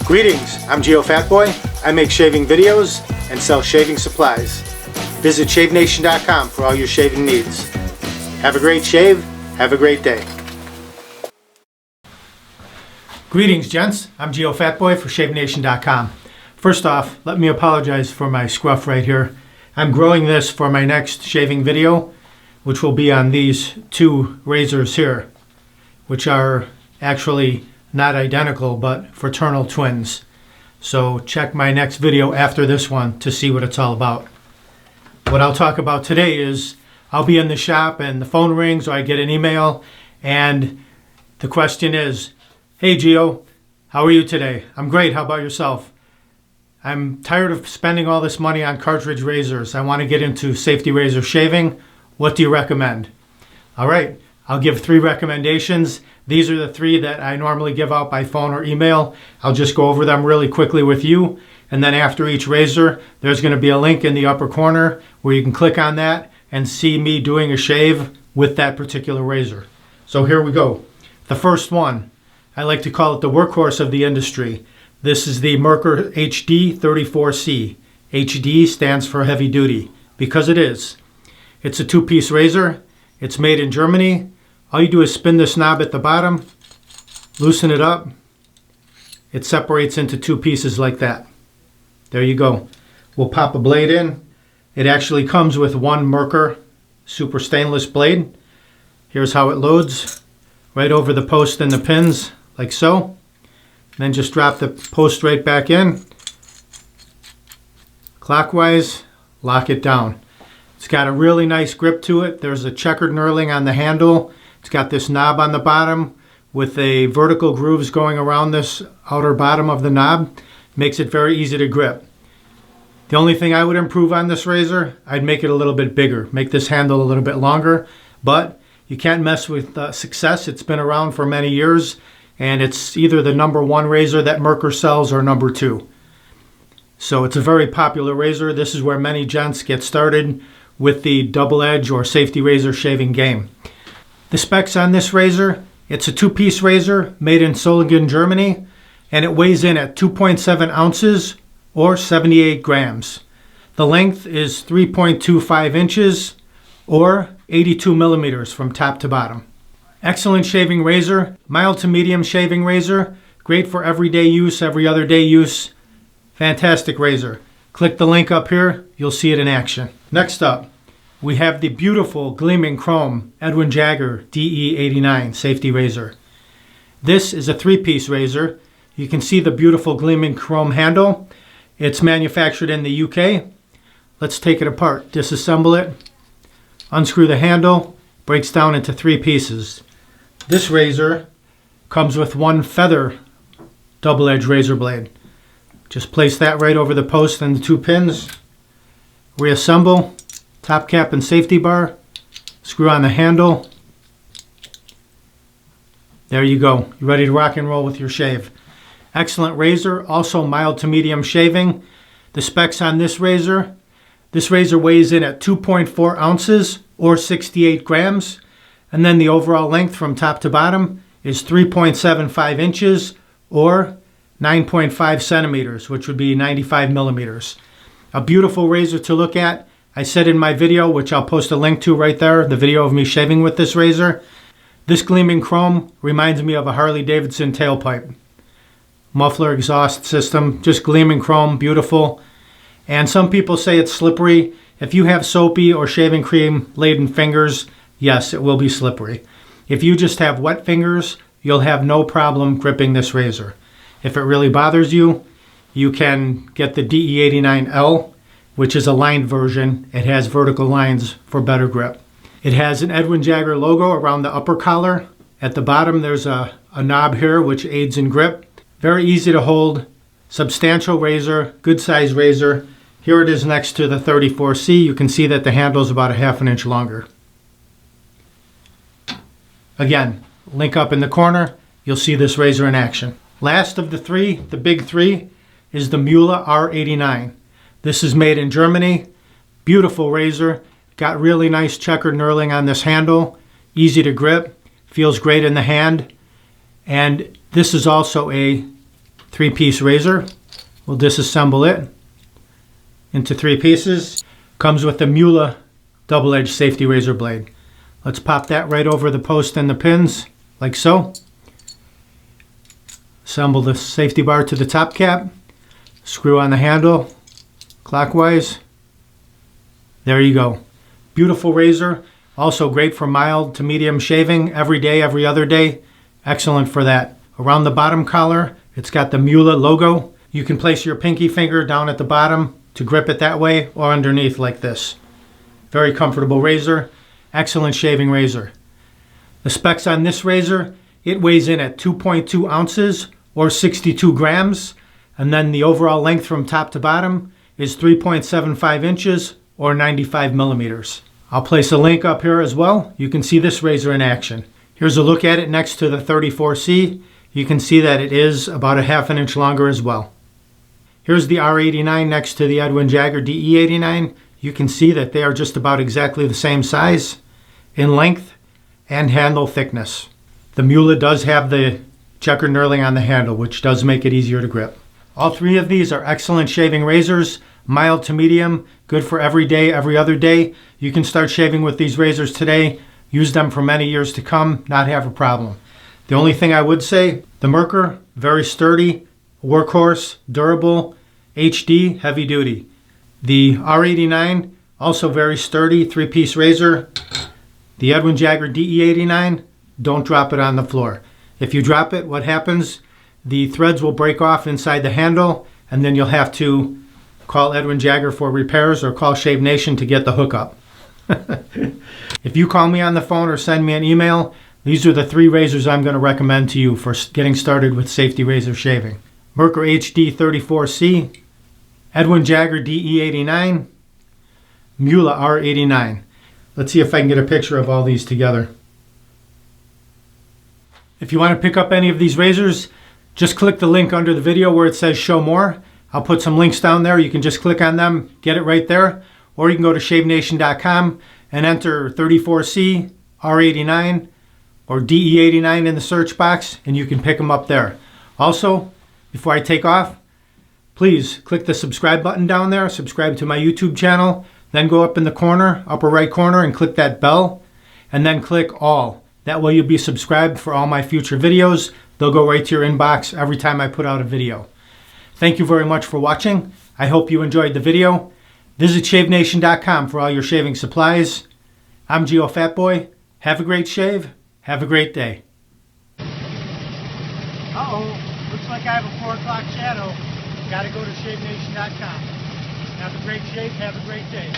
Greetings, I'm Geofatboy. I make shaving videos and sell shaving supplies. Visit shavenation.com for all your shaving needs. Have a great shave, have a great day. Greetings, gents. I'm Geofatboy for shavenation.com. First off, let me apologize for my scruff right here. I'm growing this for my next shaving video, which will be on these two razors here, which are actually not identical but fraternal twins. So check my next video after this one to see what it's all about. What I'll talk about today is I'll be in the shop and the phone rings or I get an email and the question is, "Hey Geo, how are you today?" "I'm great, how about yourself?" "I'm tired of spending all this money on cartridge razors. I want to get into safety razor shaving. What do you recommend?" All right, I'll give 3 recommendations. These are the 3 that I normally give out by phone or email. I'll just go over them really quickly with you. And then after each razor, there's going to be a link in the upper corner where you can click on that and see me doing a shave with that particular razor. So here we go. The first one, I like to call it the workhorse of the industry. This is the Merkur HD 34C. HD stands for heavy duty, because it is. It's a 2-piece razor. It's made in Germany. All you do is spin this knob at the bottom, loosen it up. It separates into 2 pieces like that. There you go. We'll pop a blade in. It actually comes with one Merkur super stainless blade. Here's how it loads. Right over the post and the pins, like so. Then just drop the post right back in. Clockwise, lock it down. It's got a really nice grip to it. There's a checkered knurling on the handle. It's got this knob on the bottom with a vertical grooves going around this outer bottom of the knob. Makes it very easy to grip. The only thing I would improve on this razor, I'd make it a little bit bigger. Make this handle a little bit longer. But you can't mess with success. It's been around for many years. And it's either the #1 razor that Merkur sells or #2. So it's a very popular razor. This is where many gents get started with the double edge or safety razor shaving game. The specs on this razor, it's a 2-piece razor made in Solingen, Germany, and it weighs in at 2.7 ounces or 78 grams. The length is 3.25 inches or 82 millimeters from top to bottom. Excellent shaving razor, mild to medium shaving razor, great for everyday use, every other day use. Fantastic razor. Click the link up here, you'll see it in action. Next up, we have the beautiful gleaming chrome Edwin Jager DE89 safety razor. This is a 3-piece razor. You can see the beautiful gleaming chrome handle. It's manufactured in the UK. Let's take it apart, disassemble it, unscrew the handle, breaks down into 3 pieces. This razor comes with one feather double-edged razor blade. Just place that right over the post and the 2 pins. Reassemble, top cap and safety bar, screw on the handle. There you go. You're ready to rock and roll with your shave. Excellent razor, also mild to medium shaving. The specs on this razor weighs in at 2.4 ounces or 68 grams. And then the overall length from top to bottom is 3.75 inches or 9.5 centimeters, which would be 95 millimeters. A beautiful razor to look at. I said in my video, which I'll post a link to right there, the video of me shaving with this razor, this gleaming chrome reminds me of a Harley-Davidson tailpipe. Muffler exhaust system, just gleaming chrome, beautiful. And some people say it's slippery. If you have soapy or shaving cream laden fingers, yes, it will be slippery. If you just have wet fingers, you'll have no problem gripping this razor. If it really bothers you, you can get the DE89L, which is a lined version. It has vertical lines for better grip. It has an Edwin Jager logo around the upper collar. At the bottom, there's a knob here, which aids in grip. Very easy to hold, substantial razor, good size razor. Here it is next to the 34C. You can see that the handle is about a ½ inch longer. Again, link up in the corner, you'll see this razor in action. Last of the 3, the big 3, is the Muller R89. This is made in Germany. Beautiful razor. Got really nice checkered knurling on this handle. Easy to grip. Feels great in the hand. And this is also a 3-piece razor. We'll disassemble it into 3 pieces. Comes with the Muller double-edged safety razor blade. Let's pop that right over the post and the pins, like so. Assemble the safety bar to the top cap. Screw on the handle clockwise. There you go. Beautiful razor. Also great for mild to medium shaving every day, every other day. Excellent for that. Around the bottom collar, it's got the Muller logo. You can place your pinky finger down at the bottom to grip it that way, or underneath like this. Very comfortable razor. Excellent shaving razor. The specs on this razor, it weighs in at 2.2 ounces or 62 grams. And then the overall length from top to bottom is 3.75 inches or 95 millimeters. I'll place a link up here as well. You can see this razor in action. Here's a look at it next to the 34C. You can see that it is about a ½ inch longer as well. Here's the R89 next to the Edwin Jager DE89. You can see that they are just about exactly the same size in length and handle thickness. The Muller does have the checkered knurling on the handle, which does make it easier to grip. All 3 of these are excellent shaving razors, mild to medium, good for every day, every other day. You can start shaving with these razors today, use them for many years to come, not have a problem. The only thing I would say, the Merkur, very sturdy, workhorse, durable, HD, heavy duty. The R89, also very sturdy, 3-piece razor. The Edwin Jager DE89, don't drop it on the floor. If you drop it, what happens? The threads will break off inside the handle, and then you'll have to call Edwin Jager for repairs or call Shave Nation to get the hookup. If you call me on the phone or send me an email, these are the 3 razors I'm going to recommend to you for getting started with safety razor shaving. Merkur HD 34C, Edwin Jager DE89, Muller R89. Let's see if I can get a picture of all these together. If you want to pick up any of these razors, just click the link under the video where it says show more. I'll put some links down there. You can just click on them, get it right there. Or you can go to shavenation.com and enter 34C, R89, or DE89 in the search box, and you can pick them up there. Also, before I take off, please click the subscribe button down there, subscribe to my YouTube channel, then go up in the corner, upper right corner, and click that bell, and then click all. That way you'll be subscribed for all my future videos. They'll go right to your inbox every time I put out a video. Thank you very much for watching. I hope you enjoyed the video. Visit shavenation.com for all your shaving supplies. I'm Geofatboy. Have a great shave. Have a great day. Uh-oh, looks like I have a 4 o'clock shadow. Got to go to shavenation.com. Have a great shave. Have a great day.